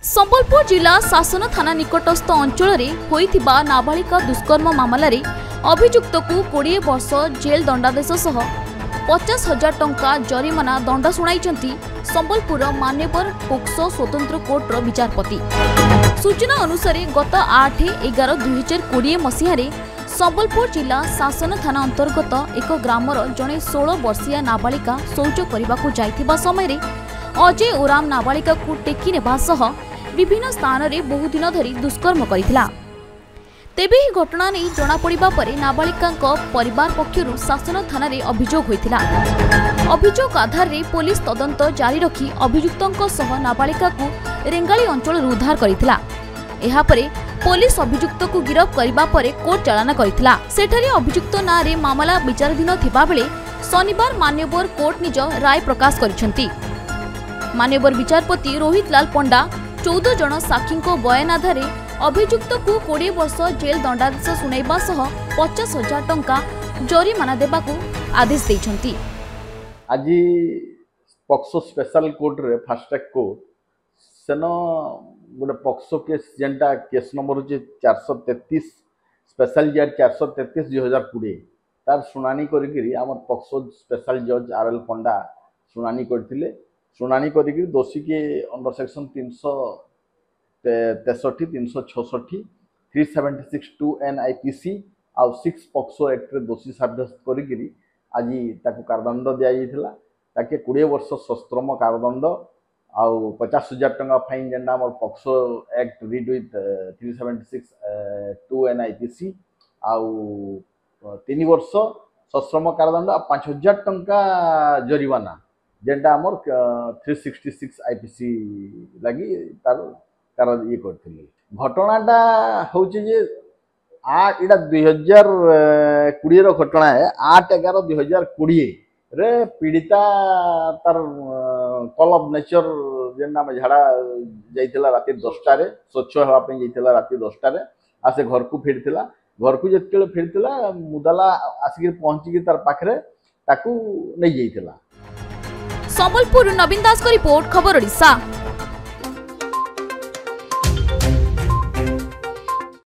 संबलपुर जिला शासन थाना निकटस्थ अंचल होइथिबा नाबालिका दुष्कर्म मामलें अभियुक्त को 20 वर्ष जेल दंडादेश सह 50,000 टंका जरिमाना दंड शुणाई संबलपुर मान्यवर पोक्सो स्वतंत्र कोर्टर विचारपति। सूचना अनुसार गत 8/11/2020 मसीह संबलपुर जिला शासन थाना अंतर्गत एक ग्रामर जड़े 16 वर्षीय नाबालिका शौच करने जाइथिबा समय अजय ओराम नाबालिका को टेकी नेबा सह विभिन्न स्थान में बहु दिन धरी दुष्कर्म करथिला। तेबे ही घटना नहीं जना पड़िबा परे नाबालिका परिवार पक्षरु शासन थाना रे अभियोग होइथिला। अभियोग आधार रे पुलिस तदंत जारी रखी अभियुक्तों सह नाबालिका को रेंगाली अंचल उद्धार करथिला। एहा परे पुलिस अभियुक्त को गिरफ्त करबा परे कोर्ट चालान करथिला। सेठारे अभियुक्त ना रे मामला विचाराधीन थिबा बेले शनिवार मान्यवर कोर्ट निज राय प्रकाश करिसेंती। मान्यवर विचारपति रोहित लाल पंडा 14 जन साक्षी बयान आधार अभियुक्त को 20 वर्ष जेल दंडादेश शुणाइबा सह 50,000 टंका जरिमाना देबाकू आदेश दैछंती। आज पॉक्सो स्पेशल कोर्ट रे फास्ट ट्रैक कोर्ट सेन गोटे पॉक्सो केस जेनटा केस नंबर होचे 433 स्पेशल जेड 433/2020 तार सुनानी करिकरी हमर पॉक्सो स्पेशल जज आरएल पंडा सुनानी करथिले। सुनानी करिकरी दोषी के अंडर सेक्शन 363 366 376(2) NIPC आउ 6 पॉक्सो एक्ट रे दोषी साब्यस्त करिकरी आज ताको कारदंड दिया जाइथिला। ताके 20 वर्ष सश्रम कारदंड आउ 50,000 टंका फाइन जेंडा हमर POCSO act read with 376(2) NIPC आउ 3 वर्ष सश्रम कारदंड आ 5,000 टंका जरिमाना जेंटा हमर 366 IPC लगी तार ये करथिले। घटनाटा होचे जे इटा 2020 रो घटना है। 8/11/2020 रे पीड़िता तार कॉल ऑफ नेचर जेना में झाड़ा जाइथिला राति 10टा रे स्वच्छ हवा पे जाइथिला राति 10टा रे आ से घर को फिरथिला। घर को जेतके फिरथिला मुदाला आसिक पहुंची के तार पाखरे ताकू नै जाइथिला। संबलपुर नवीन दास को रिपोर्ट खबर ओडिशा।